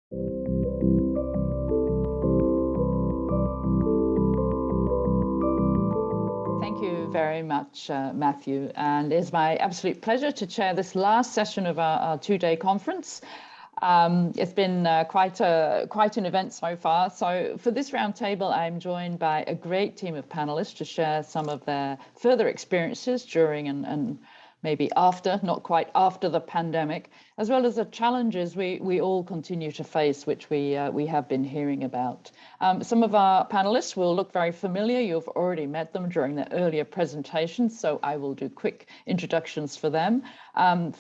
Thank you very much, Matthew. And it's my absolute pleasure to chair this last session of our two-day conference. It's been quite an event so far. So for this roundtable, I'm joined by a great team of panelists to share some of their further experiences during and maybe after, not quite after the pandemic, as well as the challenges we all continue to face, which we have been hearing about. Some of our panelists will look very familiar. You've already met them during the earlier presentations, so I will do quick introductions for them.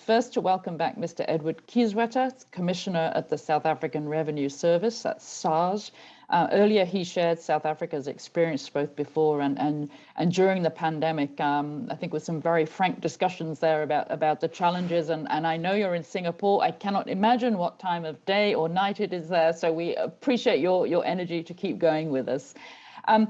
First, to welcome back Mr. Edward Kieswetter, Commissioner at the South African Revenue Service, that's SARS. Earlier, he shared South Africa's experience both before and during the pandemic. I think with some very frank discussions there about the challenges. And I know you're in Singapore. I cannot imagine what time of day or night it is there. So we appreciate your energy to keep going with us.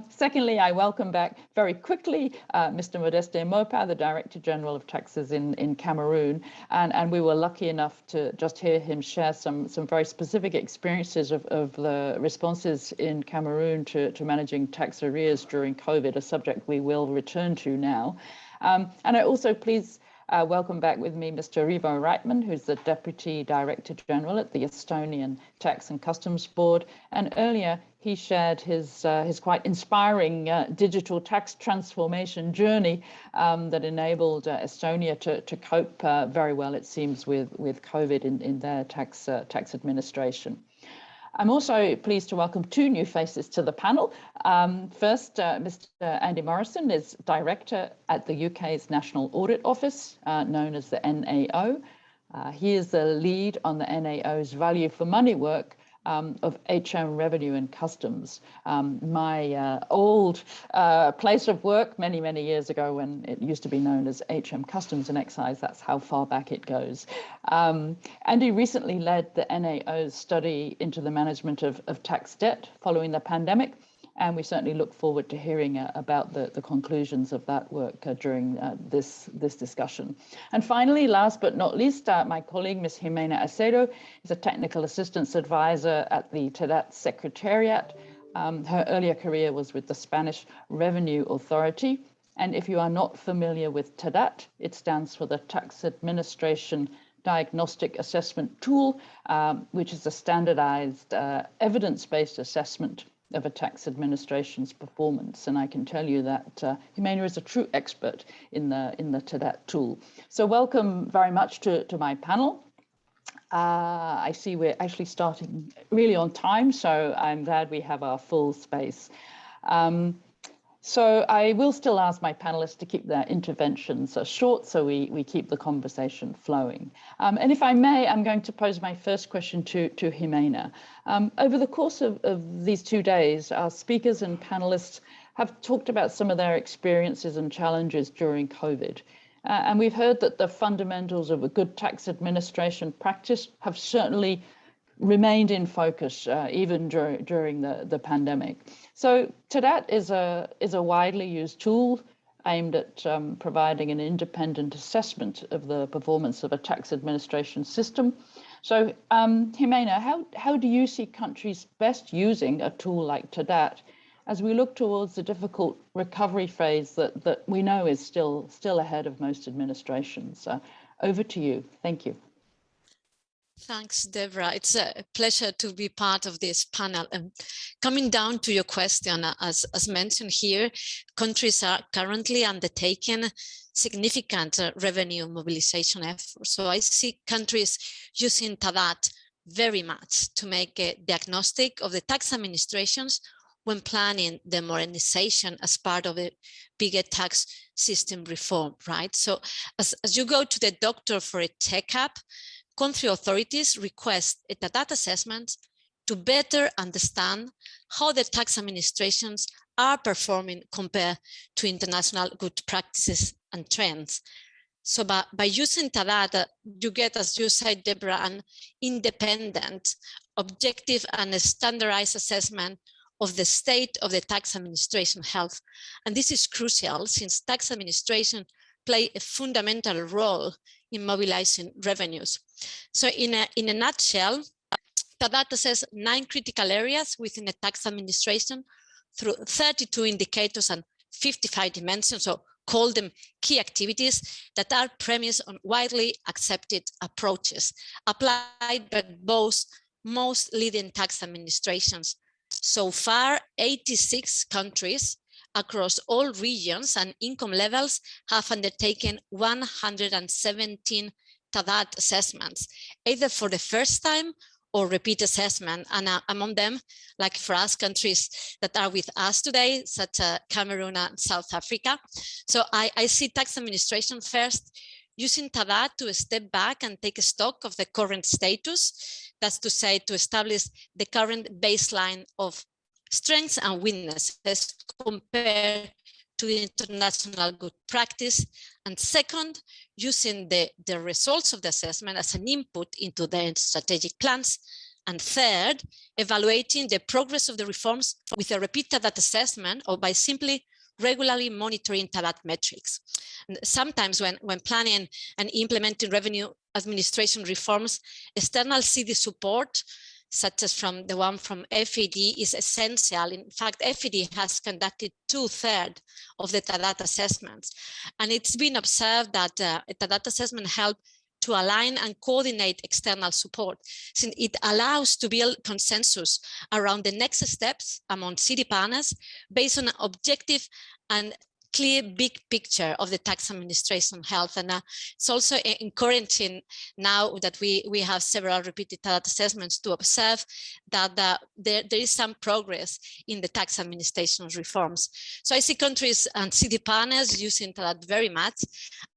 Secondly, I welcome back very quickly Mr. Modeste Mopa, the Director General of Taxes in Cameroon. And we were lucky enough to just hear him share some very specific experiences of the responses in Cameroon to managing tax arrears during COVID, a subject we will return to now. And I also please welcome back with me Mr. Rivo Reitman, who's the Deputy Director General at the Estonian Tax and Customs Board. And earlier, he shared his quite inspiring digital tax transformation journey that enabled Estonia to cope very well, it seems, with COVID in their tax administration. I'm also pleased to welcome two new faces to the panel. First, Mr. Andy Morrison is Director at the UK's National Audit Office, known as the NAO. He is the lead on the NAO's value for money work of HM Revenue and Customs, my old place of work many years ago when it used to be known as HM Customs and Excise. That's how far back it goes. Andy recently led the NAO's study into the management of tax debt following the pandemic. And we certainly look forward to hearing about the conclusions of that work during this discussion. And finally, last but not least, my colleague, Ms. Jimena Acedo, is a technical assistance advisor at the TARC Secretariat. Her earlier career was with the Spanish Revenue Authority. And if you are not familiar with TARC, it stands for the Tax Administration Diagnostic Assessment Tool, which is a standardized evidence-based assessment of a tax administration's performance. And I can tell you that Jimena is a true expert in the TARC tool. So welcome very much to my panel. I see we're actually starting really on time, so I'm glad we have our full space. So I will still ask my panelists to keep their interventions short so we keep the conversation flowing. And if I may, I'm going to pose my first question to Jimena. Over the course of these 2 days, our speakers and panelists have talked about some of their experiences and challenges during COVID. And we've heard that the fundamentals of a good tax administration practice have certainly remained in focus even during the pandemic. So TARC is a widely used tool aimed at providing an independent assessment of the performance of a tax administration system. So Jimena, how do you see countries best using a tool like TARC as we look towards the difficult recovery phase that we know is still ahead of most administrations? Over to you. Thank you. Thanks, Deborah. It's a pleasure to be part of this panel. And coming down to your question, as mentioned here, countries are currently undertaking significant revenue mobilization efforts. So I see countries using TARC very much to make a diagnostic of the tax administrations when planning the modernization as part of a bigger tax system reform, right? So as you go to the doctor for a checkup, country authorities request a TARC assessment to better understand how the tax administrations are performing compared to international good practices and trends. So by using TARC, you get, as you said, Deborah, an independent, objective and standardized assessment of the state of the tax administration health. And this is crucial since tax administration play a fundamental role in mobilizing revenues. So in a nutshell, TADAT assesses 9 critical areas within the tax administration through 32 indicators and 55 dimensions, so call them key activities that are premised on widely accepted approaches applied by both most leading tax administrations. So far, 86 countries across all regions and income levels have undertaken 117 TADAT assessments, either for the first time or repeat assessment. And among them, like for us, countries that are with us today, such as Cameroon and South Africa. So I see tax administration first using TADAT to step back and take stock of the current status. That's to say, to establish the current baseline of strengths and weaknesses compared to international good practice. And second, using the results of the assessment as an input into their strategic plans. And third, evaluating the progress of the reforms with a repeat TADAT assessment or by simply regularly monitoring TADAT metrics. And sometimes when planning and implementing revenue administration reforms, external CD support, such as from the one from FED, is essential. In fact, FED has conducted 2/3 of the TADAT assessments. And it's been observed that a TADAT assessment helped to align and coordinate external support, since it allows to build consensus around the next steps among city partners based on an objective and clear big picture of the tax administration health. And it's also encouraging now that we have several repeated TADAT assessments to observe that there is some progress in the tax administration reforms. So I see countries and city partners using TADAT very much.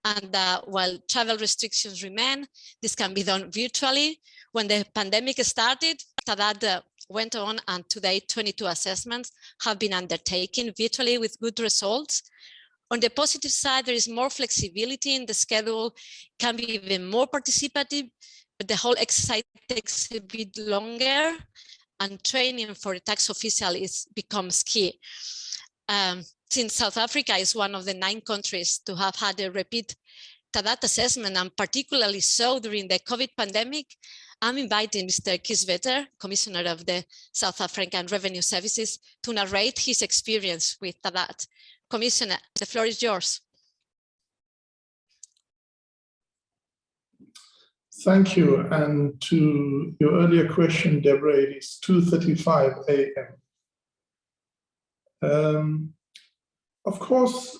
And while travel restrictions remain, this can be done virtually. When the pandemic started, TADAT went on, and today 22 assessments have been undertaken virtually with good results. On the positive side, there is more flexibility in the schedule, can be even more participative, but the whole exercise takes a bit longer, and training for the tax official becomes key. Since South Africa is one of the 9 countries to have had a repeat TADAT assessment, and particularly so during the COVID pandemic, I'm inviting Mr. Kisvetter, Commissioner of the South African Revenue Services, to narrate his experience with TADAT. Commissioner, the floor is yours. Thank you. And to your earlier question, Deborah, it is 2:35 a.m. Of course,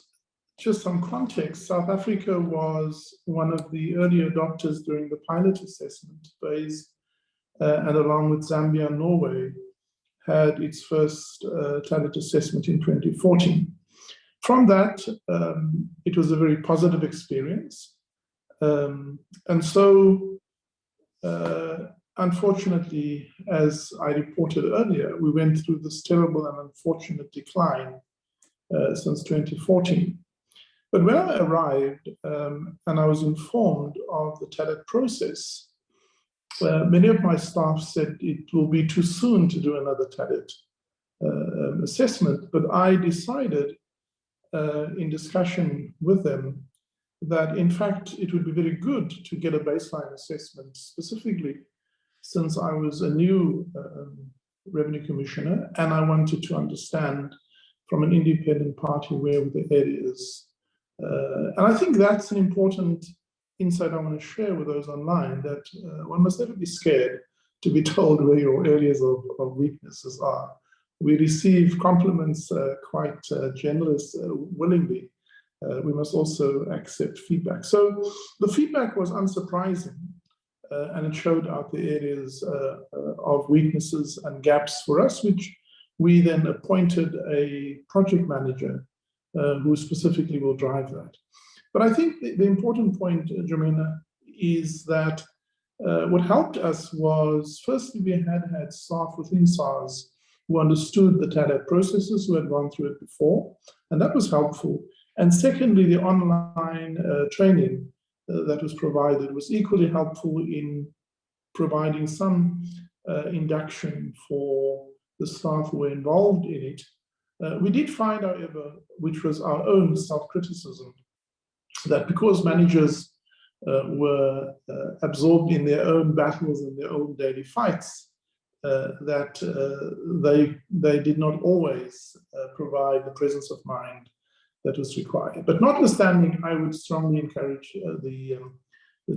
just some context, South Africa was one of the early adopters during the pilot assessment phase, and along with Zambia and Norway, had its first TADAT assessment in 2014. From that, it was a very positive experience. And so, unfortunately, as I reported earlier, we went through this terrible and unfortunate decline since 2014. But when I arrived and I was informed of the TADAT process, many of my staff said it will be too soon to do another TADAT assessment. But I decided in discussion with them that, in fact, it would be very good to get a baseline assessment, specifically since I was a new revenue commissioner and I wanted to understand from an independent party where were the areas. And I think that's an important insight I want to share with those online, that one must never be scared to be told where your areas of weaknesses are. We receive compliments quite generous, willingly. We must also accept feedback. So the feedback was unsurprising, and it showed out the areas of weaknesses and gaps for us, which we then appointed a project manager who specifically will drive that. But I think the important point, Jemina, is that what helped us was, firstly, we had staff within SARS who understood the TADAT processes, who had gone through it before, and that was helpful. And secondly, the online training that was provided was equally helpful in providing some induction for the staff who were involved in it. We did find, however, which was our own self-criticism, that because managers were absorbed in their own battles and their own daily fights, that they did not always provide the presence of mind that was required. But notwithstanding, I would strongly encourage the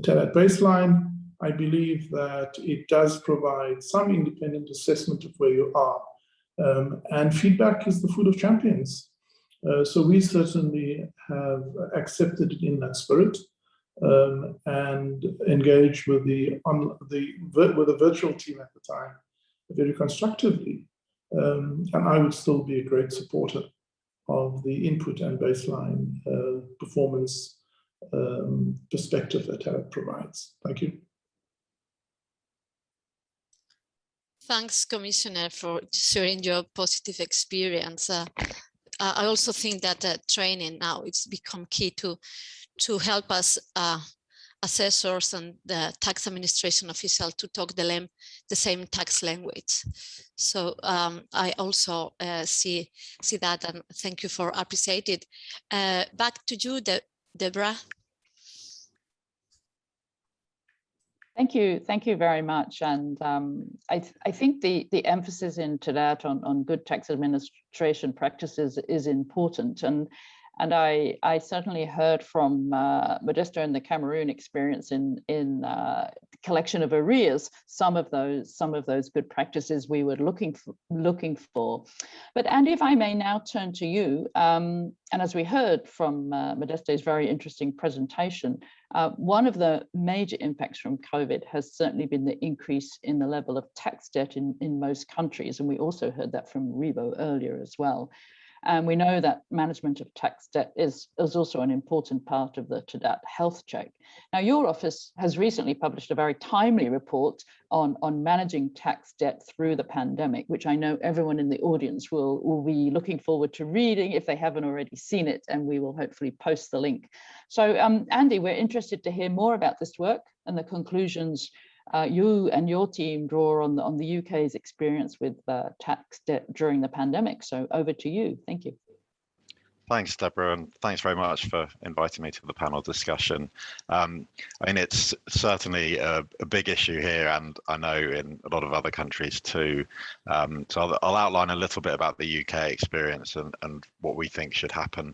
TARC baseline. I believe that it does provide some independent assessment of where you are. And feedback is the food of champions. So we certainly have accepted it in that spirit and engaged with the virtual team at the time very constructively. And I would still be a great supporter of the input and baseline performance perspective that TARC provides. Thank you. Thanks, Commissioner, for sharing your positive experience. I also think that training now it's become key to help us assessors and the tax administration official to talk the same tax language. So I also see that, and thank you for appreciating it. Back to you, Deborah. Thank you very much. And I think the emphasis in TARC on good tax administration practices is important. And I certainly heard from Modesto and the Cameroon experience in collection of arrears, some of those good practices we were looking for. But Andy, if I may now turn to you, and as we heard from Modesto's very interesting presentation, one of the major impacts from COVID has certainly been the increase in the level of tax debt in most countries. And we also heard that from Rebo earlier as well. And we know that management of tax debt is also an important part of the TARC health check. Now, your office has recently published a very timely report on managing tax debt through the pandemic, which I know everyone in the audience will be looking forward to reading if they haven't already seen it, and we will hopefully post the link. So Andy, we're interested to hear more about this work and the conclusions you and your team draw on the UK's experience with tax debt during the pandemic. So over to you. Thank you. Thanks, Deborah, and thanks very much for inviting me to the panel discussion. I mean, it's certainly a big issue here, and I know in a lot of other countries too. So I'll outline a little bit about the UK experience and what we think should happen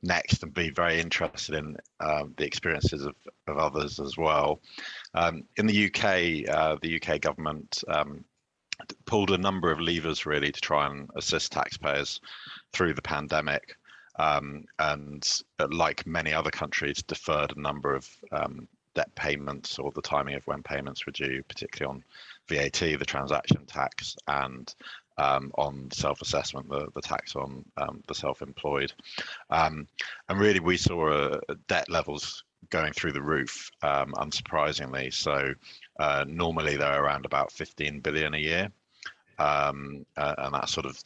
next, and be very interested in the experiences of others as well. In the UK government pulled a number of levers really to try and assist taxpayers through the pandemic, and like many other countries, deferred a number of debt payments or the timing of when payments were due, particularly on VAT, the transaction tax, and on self-assessment, the tax on the self-employed. And really we saw debt levels going through the roof, unsurprisingly. So normally they're around about 15 billion a year, and that's sort of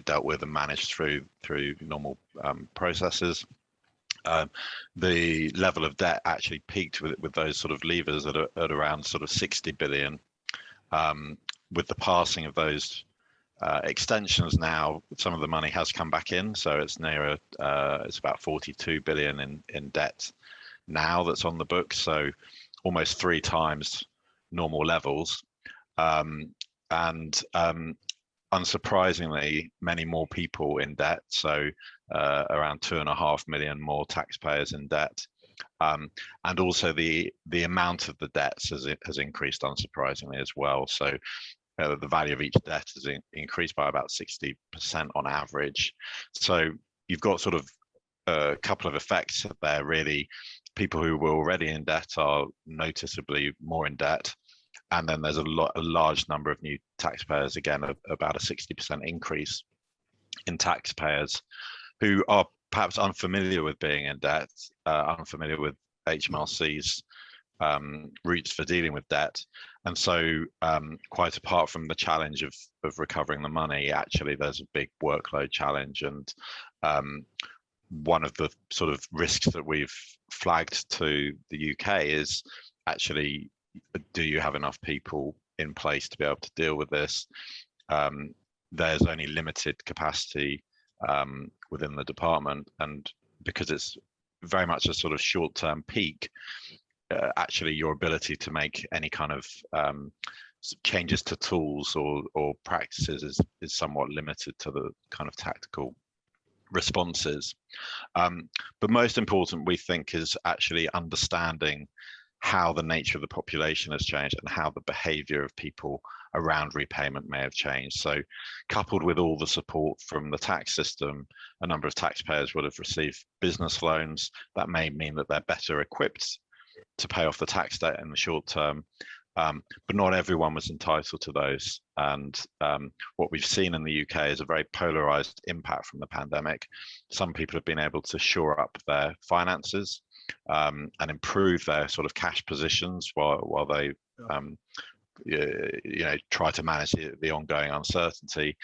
dealt with and managed through normal processes. The level of debt actually peaked with those sort of levers at around sort of 60 billion. With the passing of those extensions now, some of the money has come back in, so it's nearer, it's about 42 billion in debt now that's on the books, so almost 3 times normal levels. And unsurprisingly, many more people in debt, so around 2.5 million more taxpayers in debt. And also the amount of the debts has increased unsurprisingly as well. So the value of each debt has increased by about 60% on average. So you've got sort of a couple of effects there really. People who were already in debt are noticeably more in debt. And then there's a large number of new taxpayers, again, about a 60% increase in taxpayers who are perhaps unfamiliar with being in debt, unfamiliar with HMRC's routes for dealing with debt. And so quite apart from the challenge of recovering the money, actually there's a big workload challenge. And one of the sort of risks that we've flagged to the UK is actually, do you have enough people in place to be able to deal with this? There's only limited capacity within the department, and because it's very much a sort of short-term peak, actually your ability to make any kind of changes to tools or practices is somewhat limited to the kind of tactical responses. But most important, we think, is actually understanding how the nature of the population has changed and how the behavior of people around repayment may have changed. So coupled with all the support from the tax system, a number of taxpayers would have received business loans. That may mean that they're better equipped to pay off the tax debt in the short term. But not everyone was entitled to those. And what we've seen in the UK is a very polarized impact from the pandemic. Some people have been able to shore up their finances and improve their sort of cash positions while they try to manage the ongoing uncertainty.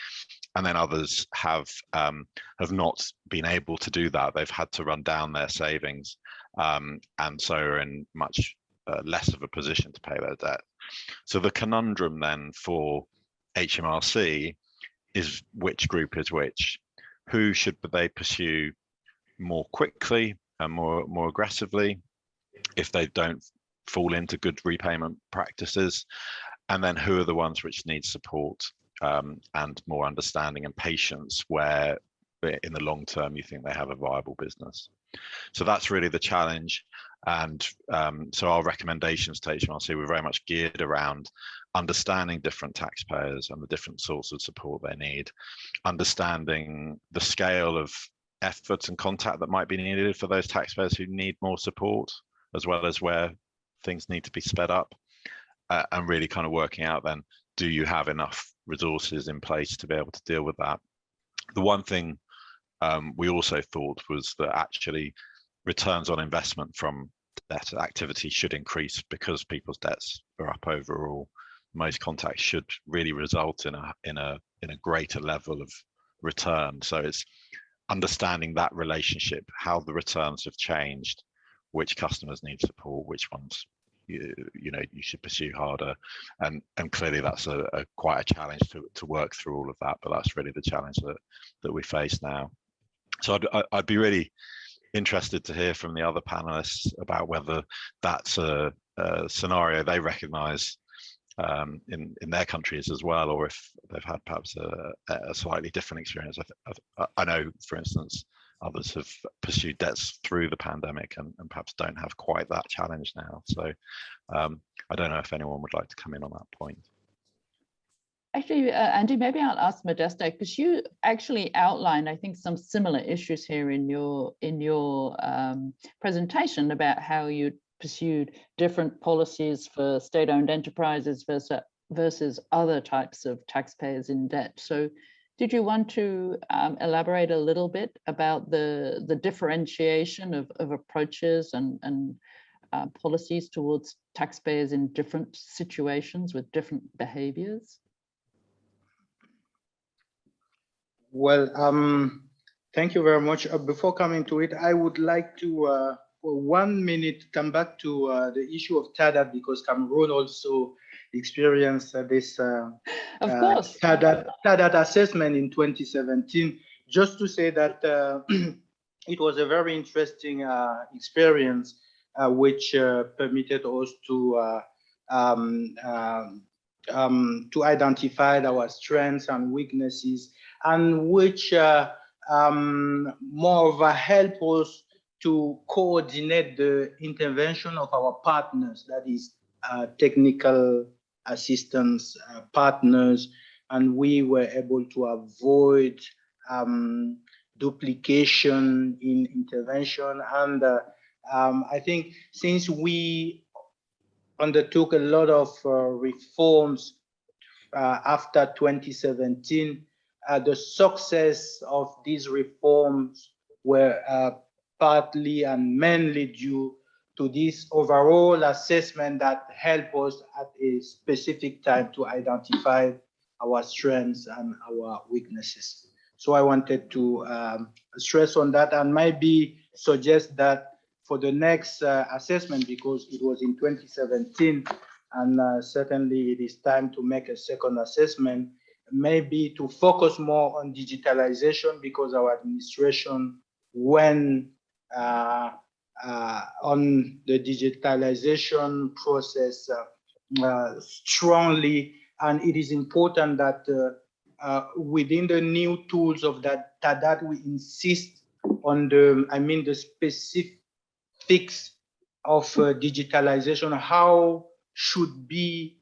And then others have not been able to do that. They've had to run down their savings and so are in much less of a position to pay their debt. So the conundrum then for HMRC is which group is which. Who should they pursue more quickly and more aggressively if they don't fall into good repayment practices? And then who are the ones which need support and more understanding and patience, where in the long term you think they have a viable business? So that's really the challenge. And so our recommendations to HMRC were very much geared around understanding different taxpayers and the different sorts of support they need, understanding the scale of efforts and contact that might be needed for those taxpayers who need more support, as well as where things need to be sped up, and really kind of working out then, do you have enough resources in place to be able to deal with that? The one thing we also thought was that actually returns on investment from debt activity should increase because people's debts are up overall. Most contacts should really result in a greater level of return. So it's understanding that relationship, how the returns have changed, which customers need support, which ones you should pursue harder, and clearly that's a quite a challenge to work through all of that. But that's really the challenge that we face now. So I'd be really interested to hear from the other panelists about whether that's a scenario they recognise in their countries as well, or if they've had perhaps a slightly different experience. I know, for instance, others have pursued debts through the pandemic and perhaps don't have quite that challenge now. So I don't know if anyone would like to come in on that point. Actually, Andy, maybe I'll ask Modesta, because you actually outlined, I think, some similar issues here in your presentation about how you pursued different policies for state-owned enterprises versus other types of taxpayers in debt. So did you want to elaborate a little bit about the differentiation of approaches and policies towards taxpayers in different situations with different behaviors? Well, thank you very much. Before coming to it, I would like to, for 1 minute, come back to the issue of TADAT, because Cameroon also experienced this TADAT assessment in 2017. Just to say that it was a very interesting experience, which permitted us to identify our strengths and weaknesses, and which more of a help us to coordinate the intervention of our partners, that is technical assistance partners, and we were able to avoid duplication in intervention. And I think since we undertook a lot of reforms after 2017, the success of these reforms were partly and mainly due to this overall assessment that helped us at a specific time to identify our strengths and our weaknesses. So I wanted to stress on that, and maybe suggest that for the next assessment, because it was in 2017, and certainly it is time to make a second assessment, maybe to focus more on digitalization, because our administration went on the digitalization process strongly, and it is important that within the new tools of that we insist on the specifics of digitalization. How should be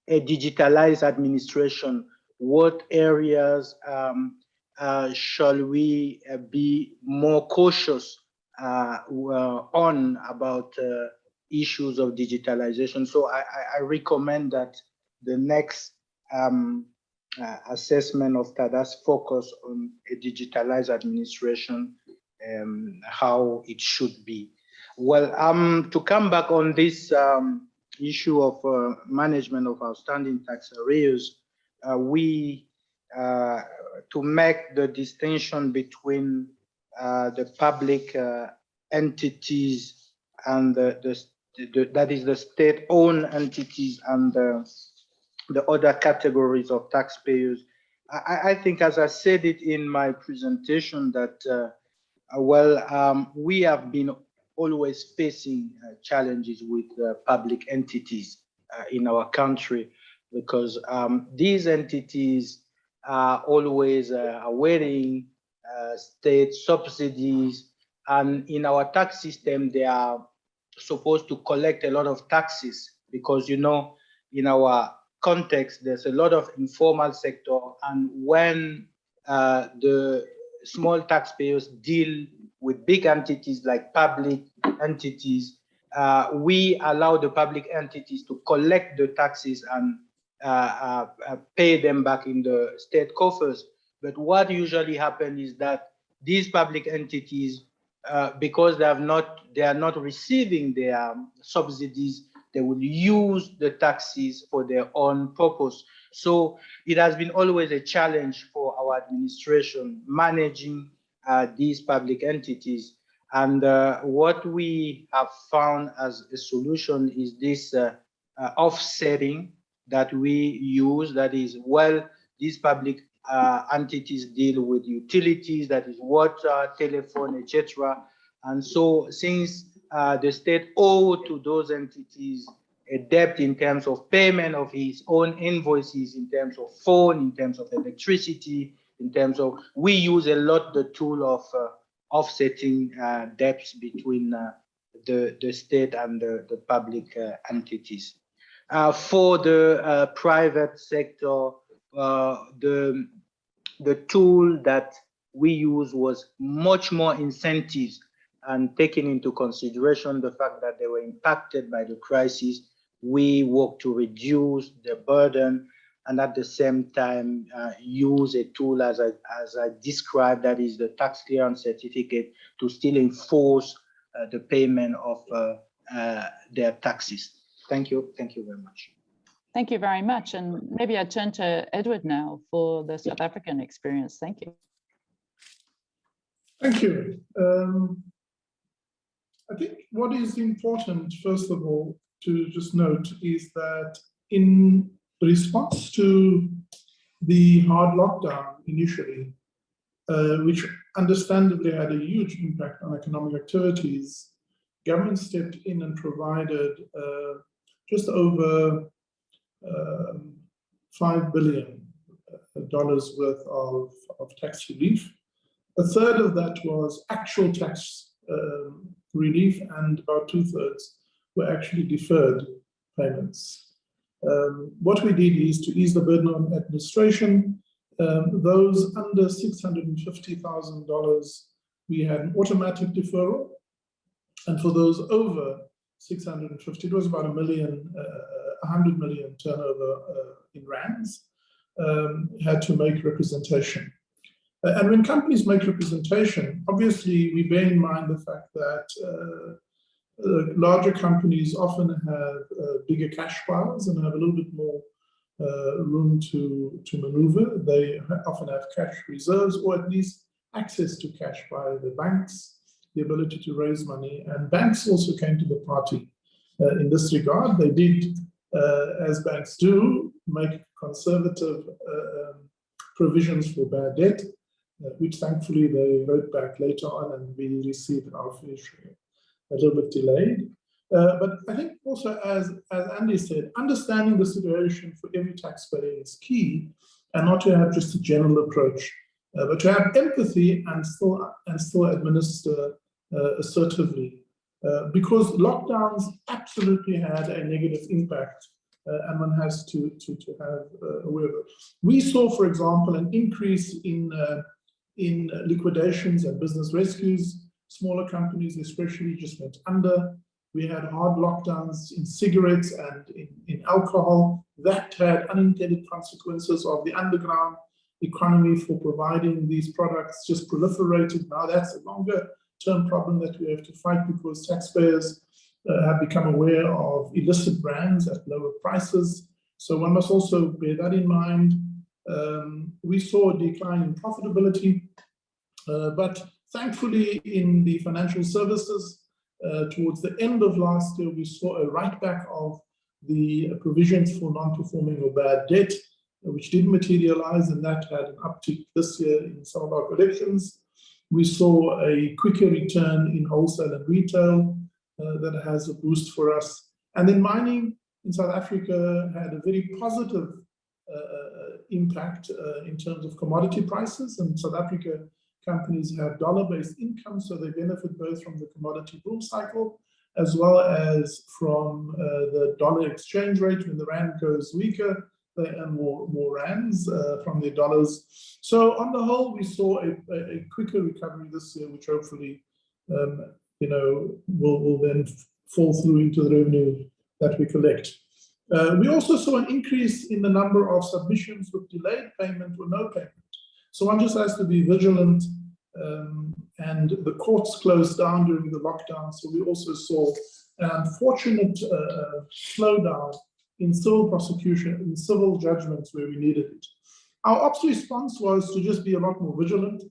a digitalized administration? What areas shall we be more cautious on about issues of digitalization? So I recommend that the next assessment of TADA's focus on a digitalized administration, how it should be. Well, to come back on this issue of management of outstanding tax arrears, to make the distinction between the public entities and that is the state-owned entities and the other categories of taxpayers. I think, as I said it in my presentation, that we have been always facing challenges with public entities in our country, because these entities are always awaiting state subsidies, and in our tax system they are supposed to collect a lot of taxes, because in our context there's a lot of informal sector, and when the small taxpayers deal with big entities like public entities, we allow the public entities to collect the taxes and pay them back in the state coffers. But what usually happens is that these public entities, because they are not receiving their subsidies, they will use the taxes for their own purpose. So it has been always a challenge for our administration managing these public entities. And what we have found as a solution is this offsetting that we use. That is, these public entities deal with utilities, that is water, telephone, etc. And so since the state owed to those entities a debt in terms of payment of his own invoices, in terms of phone, in terms of electricity, in terms of, we use a lot the tool of offsetting debts between the state and the public entities. For the private sector, the tool that we use was much more incentives, and taking into consideration the fact that they were impacted by the crisis, we work to reduce the burden, and at the same time use a tool as I described, that is the tax clearance certificate, to still enforce the payment of their taxes. Thank you very much. Thank you very much. And maybe I turn to Edward now for the South African experience. Thank you. Thank you. I think what is important, first of all, to just note is that in response to the hard lockdown initially, which understandably had a huge impact on economic activities, government stepped in and provided just over $5 billion worth of tax relief. A third of that was actual tax relief, and about 2/3 were actually deferred payments. What we did is to ease the burden on administration. Those under $650,000, we had an automatic deferral, and for those over 650, it was about 100 million turnover in rands, had to make representation. And when companies make representation, obviously we bear in mind the fact that larger companies often have bigger cash piles and have a little bit more room to maneuver. They often have cash reserves, or at least access to cash by the banks, the ability to raise money. And banks also came to the party in this regard. They did, as banks do, make conservative provisions for bad debt, which thankfully they wrote back later on, and we received our fair share, a little bit delayed. But I think also, as Andy said, understanding the situation for every taxpayer is key, and not to have just a general approach, but to have empathy and still administer assertively, because lockdowns absolutely had a negative impact, and one has to have aware of it. We saw, for example, an increase in liquidations and business rescues. Smaller companies especially just went under. We had hard lockdowns in cigarettes and in alcohol. That had unintended consequences of the underground economy for providing these products just proliferated. Now that's a longer term problem that we have to fight, because taxpayers have become aware of illicit brands at lower prices. So one must also bear that in mind. We saw a decline in profitability, but thankfully in the financial services, towards the end of last year, we saw a write back of the provisions for non-performing or bad debt, which didn't materialize, and that had an uptick this year in some of our collections. We saw a quicker return in wholesale and retail that has a boost for us. And then mining in South Africa had a very positive impact in terms of commodity prices, and South Africa companies have dollar-based income, so they benefit both from the commodity boom cycle as well as from the dollar exchange rate. When the rand goes weaker, they earn more rands from their dollars. So on the whole, we saw a quicker recovery this year, which hopefully will then fall through into the revenue that we collect. We also saw an increase in the number of submissions with delayed payment or no payment. So one just has to be vigilant, and the courts closed down during the lockdown. So we also saw an unfortunate slowdown in civil prosecution, in civil judgments where we needed it. Our ops response was to just be a lot more vigilant,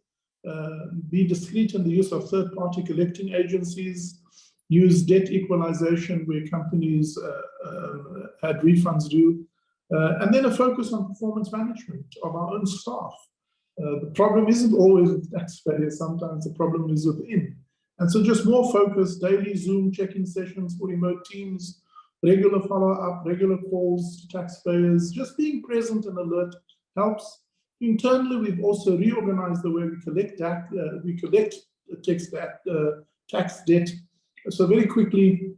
be discreet in the use of third-party collecting agencies, use debt equalization where companies had refunds due, and then a focus on performance management of our own staff. The problem isn't always with taxpayers, sometimes the problem is within. And so just more focus, daily Zoom check-in sessions for remote teams, regular follow-up, regular calls to taxpayers, just being present and alert helps. Internally, we've also reorganized the way we collect tax debt. So very quickly,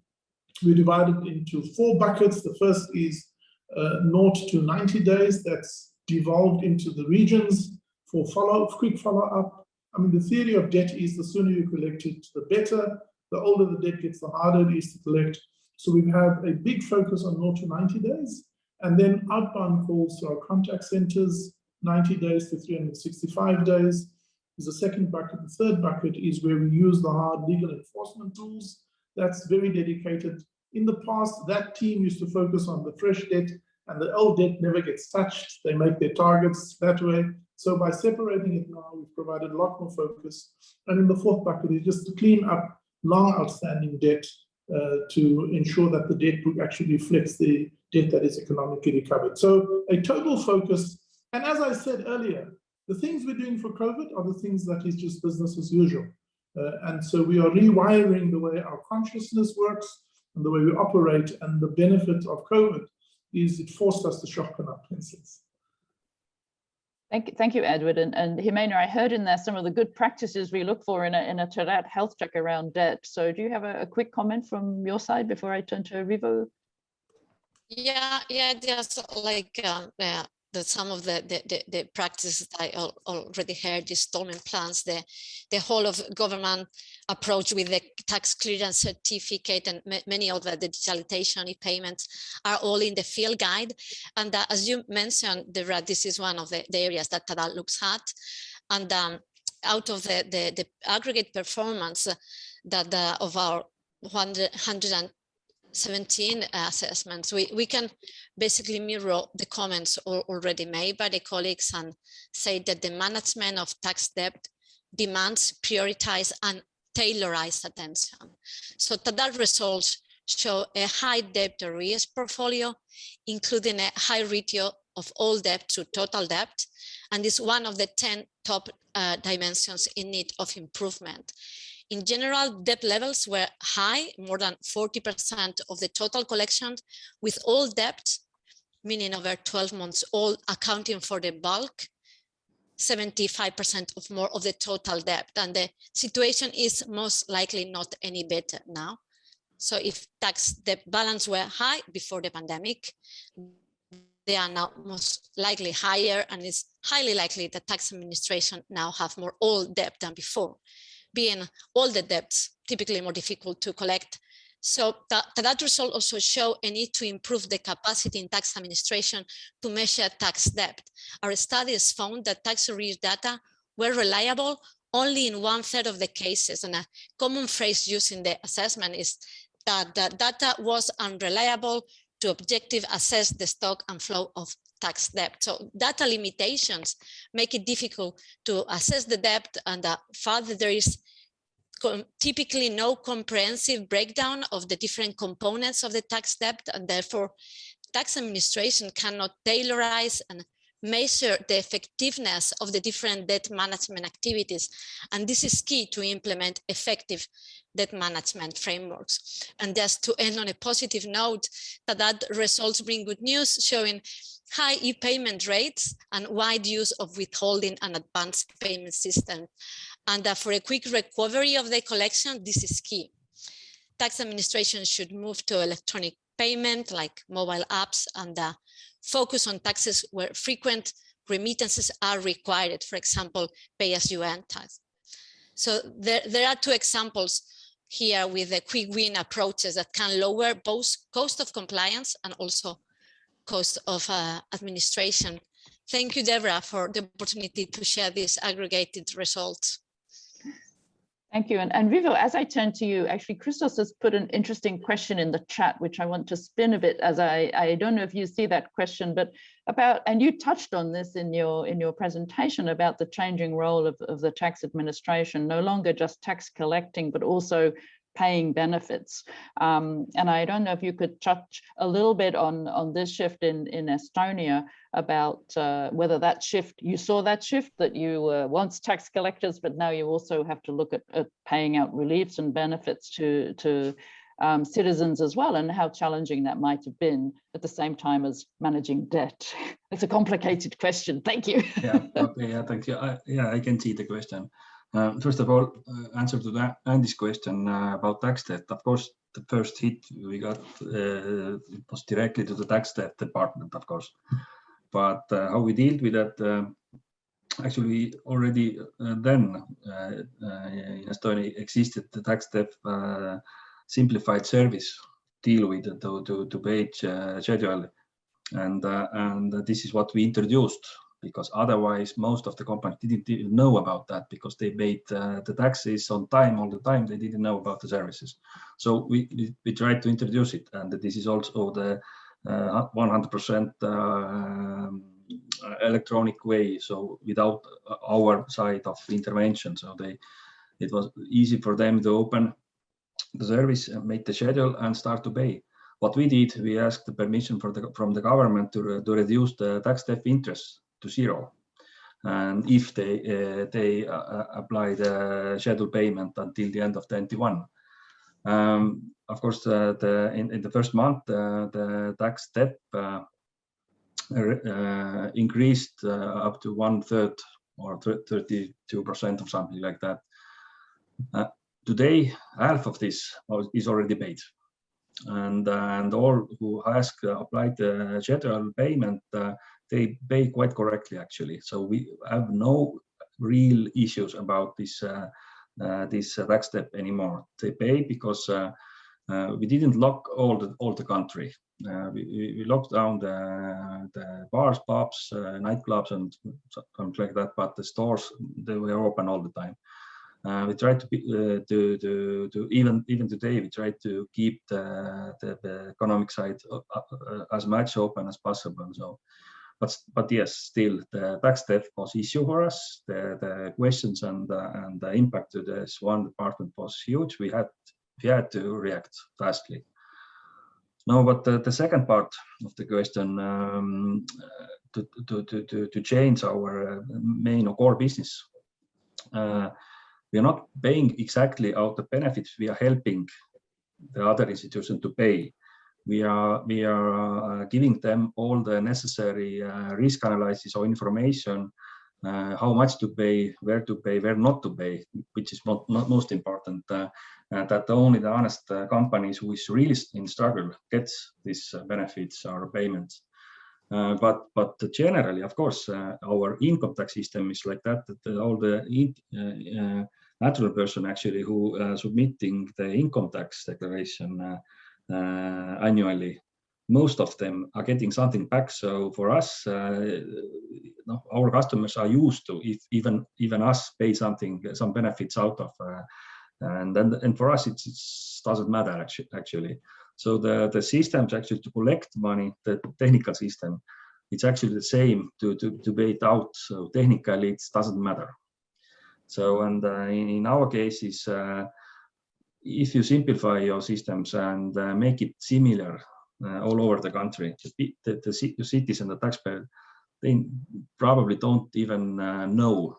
we divided into 4 buckets. The first is 0 to 90 days. That's devolved into the regions for quick follow-up. I mean, the theory of debt is the sooner you collect it, the better. The older the debt gets, the harder it is to collect. So we have a big focus on 0 to 90 days, and then outbound calls to our contact centers, 90 days to 365 days is the second bucket. The third bucket is where we use the hard legal enforcement tools. That's very dedicated. In the past, that team used to focus on the fresh debt, and the old debt never gets touched. They make their targets that way. So by separating it now, we've provided a lot more focus. And in the fourth bucket is just to clean up long outstanding debt to ensure that the debt book actually reflects the debt that is economically recovered. So a total focus. And as I said earlier, the things we're doing for COVID are the things that is just business as usual. And so we are rewiring the way our consciousness works and the way we operate. And the benefit of COVID is it forced us to sharpen our pencils. Thank you, Edward. And Jimena, I heard in there some of the good practices we look for in a TARC health check around debt. So do you have a quick comment from your side before I turn to Rivo? Yeah, just like some of the practices I already heard, installment plans, the whole of government approach with the tax clearance certificate, and many of the digitalization e-payments are all in the field guide. And as you mentioned, this is one of the areas that TARC looks at. And out of the aggregate performance of our 117 assessments, we can basically mirror the comments already made by the colleagues and say that the management of tax debt demands prioritized and tailorized attention. So TARC results show a high debt arrears portfolio, including a high ratio of all debt to total debt, and is one of the 10 top dimensions in need of improvement. In general, debt levels were high, more than 40% of the total collection, with all debt, meaning over 12 months, all accounting for the bulk, 75% of more of the total debt. And the situation is most likely not any better now. So if tax debt balance were high before the pandemic, they are now most likely higher, and it's highly likely that tax administration now have more old debt than before, being all the debts typically more difficult to collect. So that result also show a need to improve the capacity in tax administration to measure tax debt. Our studies found that tax arrears data were reliable only in 1/3 of the cases. And a common phrase used in the assessment is that the data was unreliable to objectively assess the stock and flow of tax debt. So data limitations make it difficult to assess the debt, and further there is typically no comprehensive breakdown of the different components of the tax debt, and therefore tax administration cannot tailorize and measure the effectiveness of the different debt management activities. And this is key to implement effective debt management frameworks. And just to end on a positive note, that results bring good news, showing high e-payment rates and wide use of withholding and advanced payment system. And for a quick recovery of the collection, this is key. Tax administration should move to electronic payment like mobile apps, and focus on taxes where frequent remittances are required, for example, pay-as-you-earn tax. So there are two examples here with the quick win approaches that can lower both cost of compliance and also cost of administration. Thank you, Deborah, for the opportunity to share these aggregated results. Thank you. And Vivo, as I turn to you, actually, Christos has put an interesting question in the chat, which I want to spin a bit, as I don't know if you see that question, but about, and you touched on this in your presentation, about the changing role of the tax administration, no longer just tax collecting, but also paying benefits. And I don't know if you could touch a little bit on this shift in Estonia, about whether that shift, you saw that shift, that you were once tax collectors, but now you also have to look at paying out reliefs and benefits to citizens as well, and how challenging that might have been at the same time as managing debt. It's a complicated question. Thank you. Yeah, okay, yeah, thank you. I can see the question. First of all, answer to that Andy's question about tax debt. Of course, the first hit we got it was directly to the tax debt department, of course. But how we dealt with that, actually already then in Estonia existed the tax debt simplified service deal with to page schedule, and this is what we introduced, because otherwise most of the companies didn't even know about that, because they paid the taxes on time all the time. They didn't know about the services. So we tried to introduce it, and this is also the 100% electronic way, so without our side of intervention. So it was easy for them to open the service and make the schedule and start to pay. What we did, we asked the permission from the government to reduce the tax debt interest to 0, and if they apply the schedule payment until the end of 2021. Of course, in the first month, the tax debt increased up to 1/3 or 32% or something like that. Today, half of this is already paid, and all who applied the schedule payment, they pay quite correctly, actually. So we have no real issues about this tax debt anymore. They pay because we didn't lock all the country. We locked down the bars, pubs, nightclubs, and something like that. But the stores, they were open all the time. We tried to even today, we try to keep the economic side as much open as possible. So, but yes, still the tax debt was issue for us. The questions and the impact to this one department was huge. We had to react fastly. No, but the second part of the question, to change our main or core business. We are not paying exactly out the benefits. We are helping the other institution to pay. We are giving them all the necessary risk analysis or information, how much to pay, where not to pay, which is not most important. That only the honest companies who is really in struggle gets these benefits or payments. But generally, of course, our income tax system is like that. That all the natural person actually who submitting the income tax declaration annually, most of them are getting something back. So for us, our customers are used to if even us pay some benefits out of, and for us it doesn't matter actually. So the systems actually to collect money, the technical system, it's actually the same to pay it out. So technically it doesn't matter. So and in our cases, if you simplify your systems and make it similar all over the country, the citizen, the taxpayer, they probably don't even know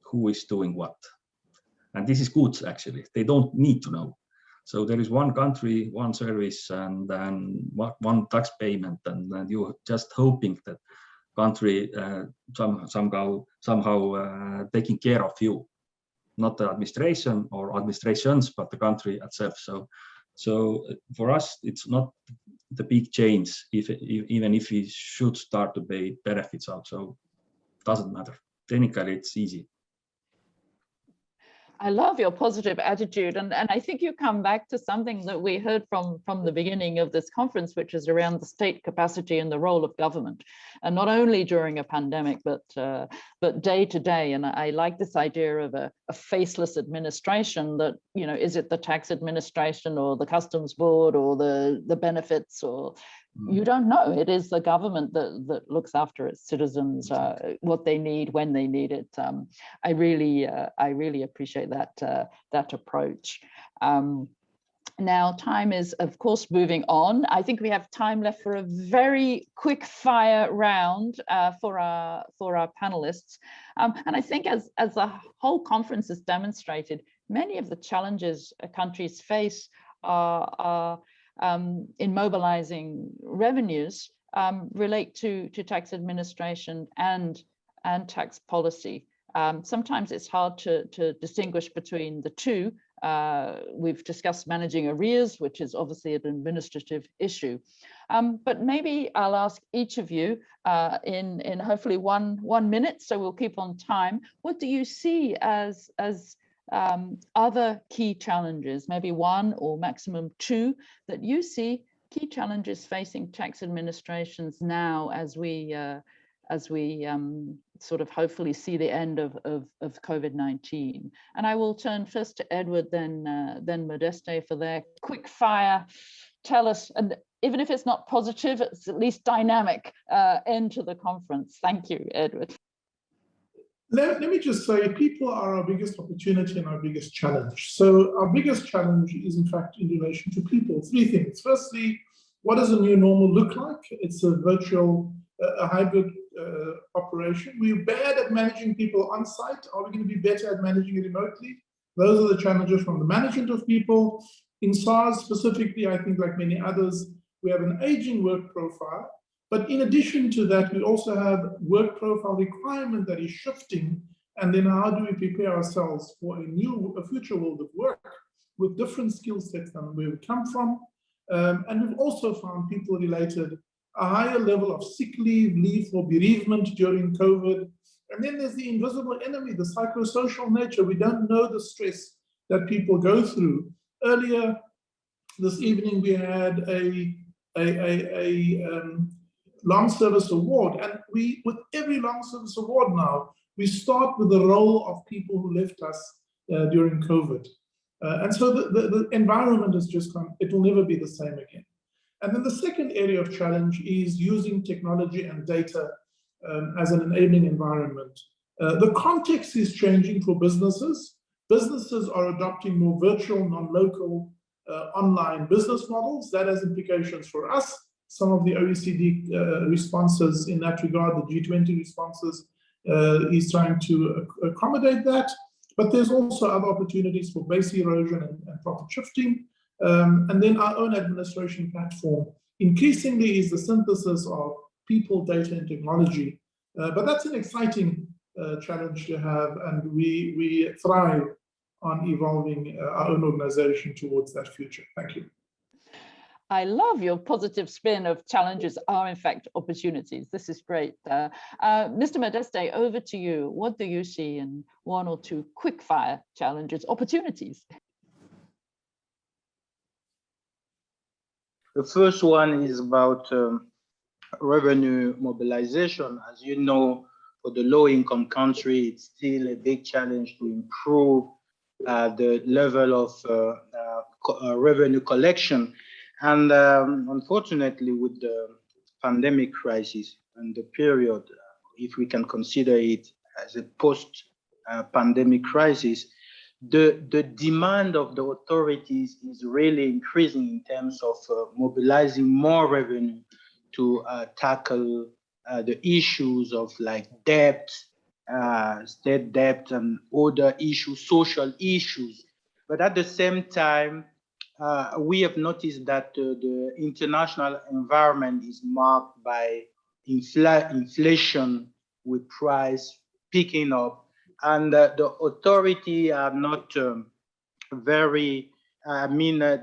who is doing what. And this is good, actually. They don't need to know. So there is one country, one service, and then one tax payment, and you're just hoping that country somehow taking care of you, not the administration or administrations, but the country itself. So for us, it's not the big change, even if we should start to pay benefits out. So it doesn't matter. Technically, it's easy. I love your positive attitude, and I think you come back to something that we heard from the beginning of this conference, which is around the state capacity and the role of government, and not only during a pandemic, but day to day. And I like this idea of a faceless administration. That, you know, is it the tax administration or the customs board or the benefits, or you don't know. It is the government that looks after its citizens, what they need when they need it. I really appreciate that approach. Now, time is, of course, moving on. I think we have time left for a very quick fire round for our panelists. And I think as the whole conference has demonstrated, many of the challenges countries face are in mobilizing revenues relate to tax administration and tax policy. Sometimes it's hard to distinguish between the two. We've discussed managing arrears, which is obviously an administrative issue. But maybe I'll ask each of you in hopefully one minute, so we'll keep on time. What do you see as other key challenges, maybe one or maximum two, that you see key challenges facing tax administrations now as we sort of hopefully see the end of COVID-19? And I will turn first to Edward, then Modeste for their quick fire. Tell us, and even if it's not positive, it's at least dynamic end to the conference. Thank you, Edward. Let me just say, people are our biggest opportunity and our biggest challenge. So our biggest challenge is, in fact, in relation to people. Three things. Firstly, what does a new normal look like? It's a virtual, a hybrid operation. We're bad at managing people on site. Are we going to be better at managing it remotely? Those are the challenges from the management of people. In SARS specifically, I think like many others, we have an aging work profile. But in addition to that, we also have work profile requirement that is shifting. And then how do we prepare ourselves for a future world of work with different skill sets than where we come from? And we've also found people related a higher level of sick leave for bereavement during COVID. And then there's the invisible enemy, the psychosocial nature. We don't know the stress that people go through. Earlier this evening, we had a long service award, and with every long service award now, we start with the role of people who left us during COVID. And so the environment is just, it will never be the same again. And then the second area of challenge is using technology and data as an enabling environment. The context is changing for businesses. Businesses are adopting more virtual, non-local, online business models. That has implications for us. Some of the OECD responses in that regard, the G20 responses, is trying to accommodate that. But there's also other opportunities for base erosion and profit shifting. And then our own administration platform increasingly is the synthesis of people, data, and technology. But that's an exciting challenge to have, and we thrive on evolving our own organization towards that future. Thank you. I love your positive spin of challenges are in fact opportunities. This is great. Mr. Modeste, over to you. What do you see in one or two quick fire challenges, opportunities? The first one is about revenue mobilization. As you know, for the low-income country, it's still a big challenge to improve the level of revenue collection. And unfortunately, with the pandemic crisis and the period, if we can consider it as a post-pandemic crisis, the demand of the authorities is really increasing in terms of mobilizing more revenue to tackle the issues of like debt, state debt, and other issues, social issues. But at the same time, we have noticed that the international environment is marked by inflation with price picking up, and the authority are not very,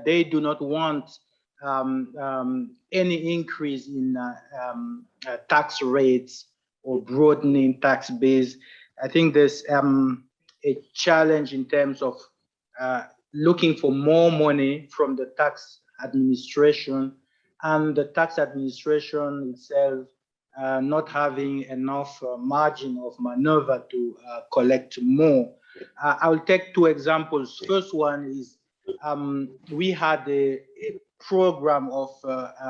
they do not want any increase in tax rates or broadening tax base. I think there's a challenge in terms of looking for more money from the tax administration, and the tax administration itself not having enough margin of maneuver to collect more. I'll take two examples. First one is we had a program of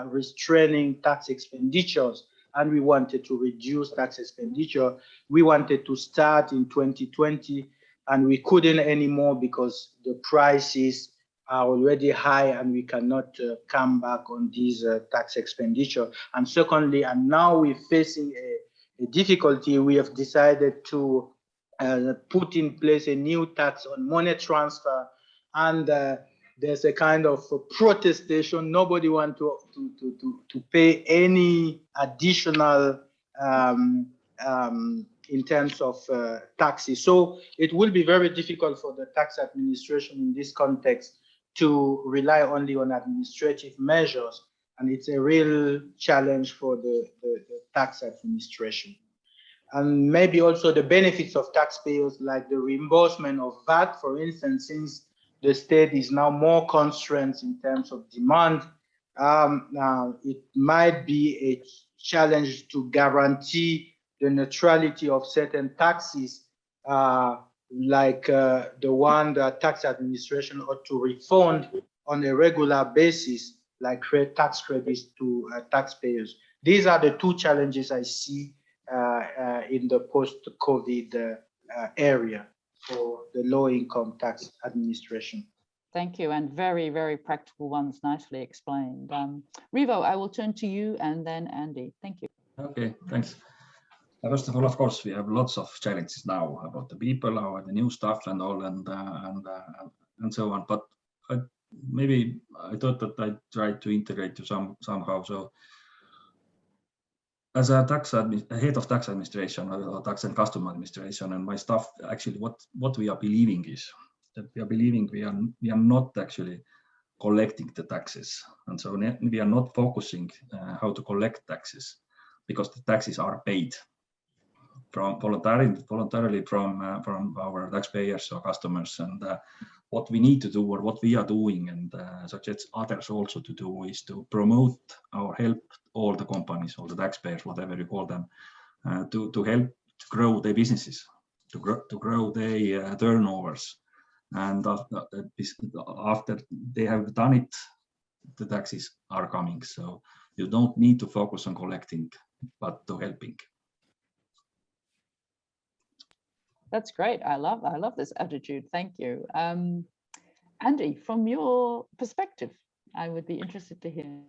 restraining tax expenditures, and we wanted to reduce tax expenditure. We wanted to start in 2020, and we couldn't anymore because the prices are already high and we cannot come back on these tax expenditure. And secondly, and now we're facing a difficulty, we have decided to put in place a new tax on money transfer, and there's a kind of a protestation. Nobody wants to pay any additional in terms of taxes. So it will be very difficult for the tax administration in this context to rely only on administrative measures. And it's a real challenge for the tax administration. And maybe also the benefits of taxpayers, like the reimbursement of VAT, for instance, since the state is now more constrained in terms of demand, it might be a challenge to guarantee the neutrality of certain taxes, like the one the tax administration ought to refund on a regular basis, like tax credits to taxpayers. These are the two challenges I see in the post-COVID area for the low-income tax administration. Thank you, and very, very practical ones, nicely explained. Rivo, I will turn to you and then Andy. Thank you. Okay, thanks. First of all, of course, we have lots of challenges now about the people, the new stuff and all, and so on. But maybe I thought that I'd try to integrate you somehow. So, as a head of tax administration or tax and custom administration, and my staff, actually, what we are believing is that we are believing we are not actually collecting the taxes, and so we are not focusing how to collect taxes, because the taxes are paid from voluntarily from our taxpayers or customers. And what we need to do, or what we are doing, and suggest others also to do, is to promote or help all the companies, all the taxpayers, whatever you call them, to help to grow their businesses, to grow their turnovers. And after they have done it, the taxes are coming. So you don't need to focus on collecting, but to helping. That's great. I love this attitude. Thank you. Andy, from your perspective, I would be interested to hear.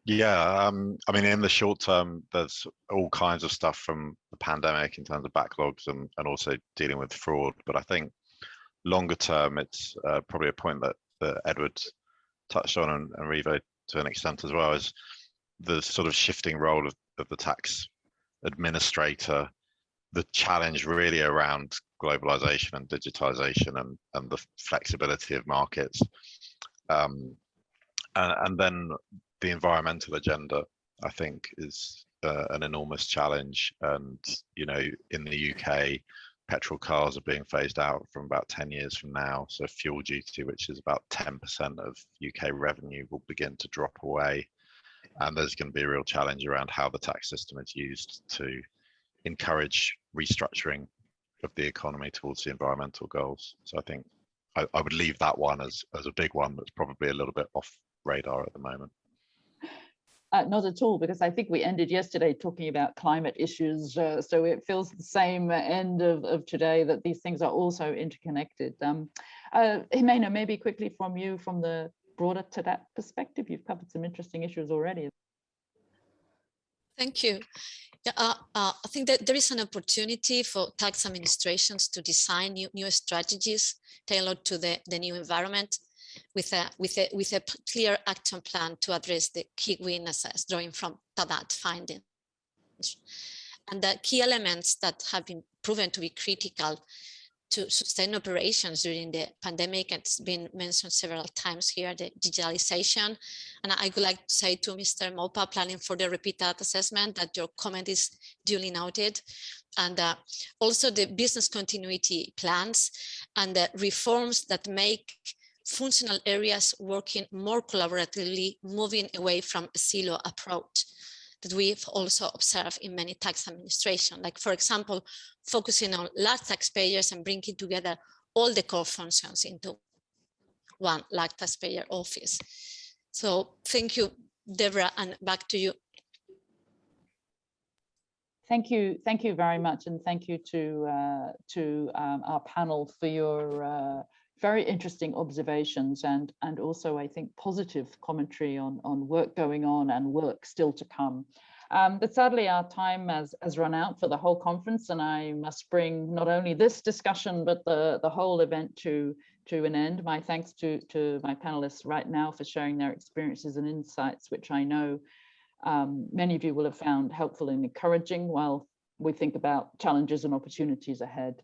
Yeah, I mean, in the short term, there's all kinds of stuff from the pandemic in terms of backlogs and also dealing with fraud. But I think longer term, it's probably a point that Edward touched on, and Rivo to an extent as well, is the sort of shifting role of the tax administrator, the challenge really around globalization and digitization and the flexibility of markets, and then the environmental agenda, I think, is an enormous challenge. And in the UK, petrol cars are being phased out from about 10 years from now, so fuel duty, which is about 10% of UK revenue, will begin to drop away. And there's going to be a real challenge around how the tax system is used to encourage restructuring of the economy towards the environmental goals. So I think I would leave that one as a big one that's probably a little bit off radar at the moment. Not at all, because I think we ended yesterday talking about climate issues. So it feels the same end of today, that these things are also interconnected. Jimena, maybe quickly from you, from the broader TARC perspective, you've covered some interesting issues already. Thank you. Yeah, I think that there is an opportunity for tax administrations to design new strategies tailored to the new environment, with a clear action plan to address the key weaknesses drawing from TARC findings. And the key elements that have been proven to be critical to sustain operations during the pandemic, it's been mentioned several times here, the digitalization. And I would like to say to Mr. Mopa, planning for the repeated assessment, that your comment is duly noted. And also the business continuity plans and the reforms that make functional areas working more collaboratively, moving away from a silo approach that we've also observed in many tax administration, like, for example, focusing on large taxpayers and bringing together all the core functions into one large taxpayer office. So thank you, Deborah, and back to you. Thank you very much, and thank you to our panel for your very interesting observations and also, I think, positive commentary on work going on and work still to come. But sadly, our time has run out for the whole conference, and I must bring not only this discussion but the whole event to an end. My thanks to my panelists right now for sharing their experiences and insights, which I know many of you will have found helpful and encouraging while we think about challenges and opportunities ahead.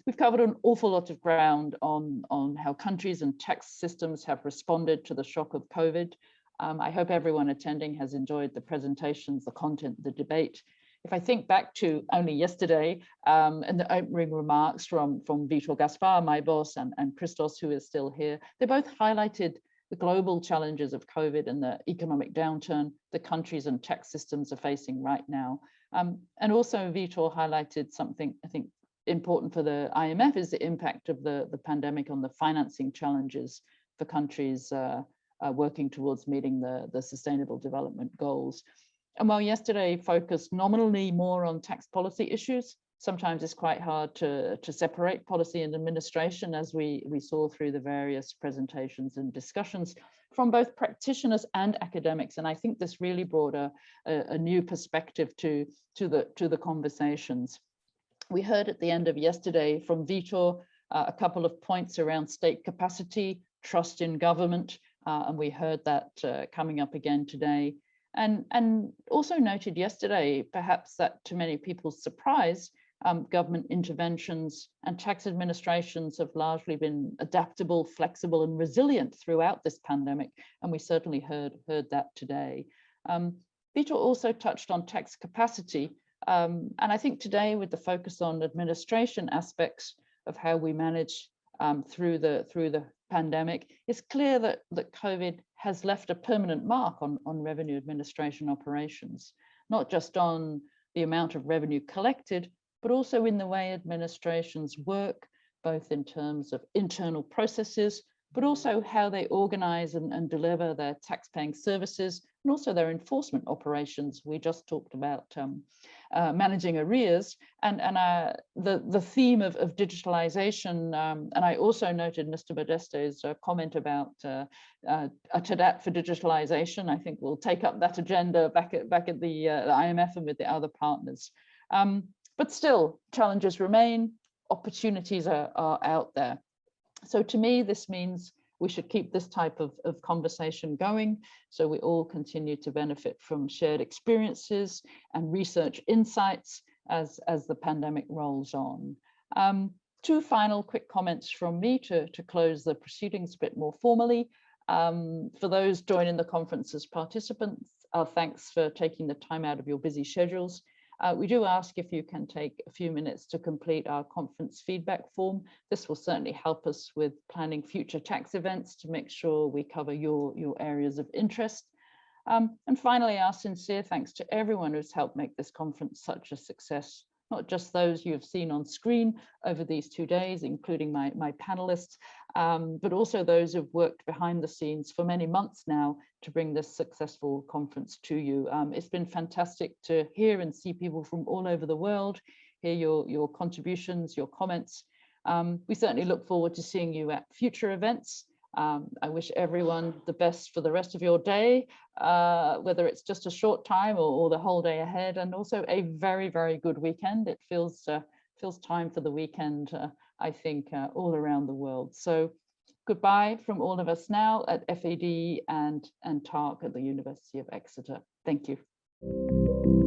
We've covered an awful lot of ground on how countries and tax systems have responded to the shock of COVID. I hope everyone attending has enjoyed the presentations, the content, the debate. If I think back to only yesterday and the opening remarks from Vitor Gaspar, my boss, and Christos, who is still here, they both highlighted the global challenges of COVID and the economic downturn the countries and tax systems are facing right now. And also Vitor highlighted something, I think, important for the IMF, is the impact of the pandemic on the financing challenges for countries working towards meeting the Sustainable Development Goals. And while yesterday focused nominally more on tax policy issues, sometimes it's quite hard to separate policy and administration, as we saw through the various presentations and discussions from both practitioners and academics. And I think this really brought a new perspective to the conversations. We heard at the end of yesterday from Vitor a couple of points around state capacity, trust in government, and we heard that coming up again today. And also noted yesterday, perhaps that to many people's surprise, government interventions and tax administrations have largely been adaptable, flexible, and resilient throughout this pandemic, and we certainly heard that today. Vitor also touched on tax capacity. And I think today, with the focus on administration aspects of how we manage through the pandemic, it's clear that COVID has left a permanent mark on revenue administration operations, not just on the amount of revenue collected, but also in the way administrations work, both in terms of internal processes, but also how they organize and deliver their tax-paying services, and also their enforcement operations. We just talked about managing arrears and the theme of digitalization. And I also noted Mr. Modeste's comment about a TARC for digitalization. I think we'll take up that agenda back at the IMF and with the other partners. But still, challenges remain, opportunities are out there. So to me, this means we should keep this type of conversation going so we all continue to benefit from shared experiences and research insights as the pandemic rolls on. Two final quick comments from me to close the proceedings a bit more formally. For those joining the conference as participants, thanks for taking the time out of your busy schedules. We do ask if you can take a few minutes to complete our conference feedback form. This will certainly help us with planning future tax events to make sure we cover your areas of interest. And finally, our sincere thanks to everyone who's helped make this conference such a success, not just those you have seen on screen over these 2 days, including my panelists, but also those who've worked behind the scenes for many months now to bring this successful conference to you. It's been fantastic to hear and see people from all over the world, hear your contributions, your comments. We certainly look forward to seeing you at future events. I wish everyone the best for the rest of your day, whether it's just a short time or the whole day ahead, and also a very, very good weekend. It feels time for the weekend, I think, all around the world. So goodbye from all of us now at FAD and TARC at the University of Exeter. Thank you.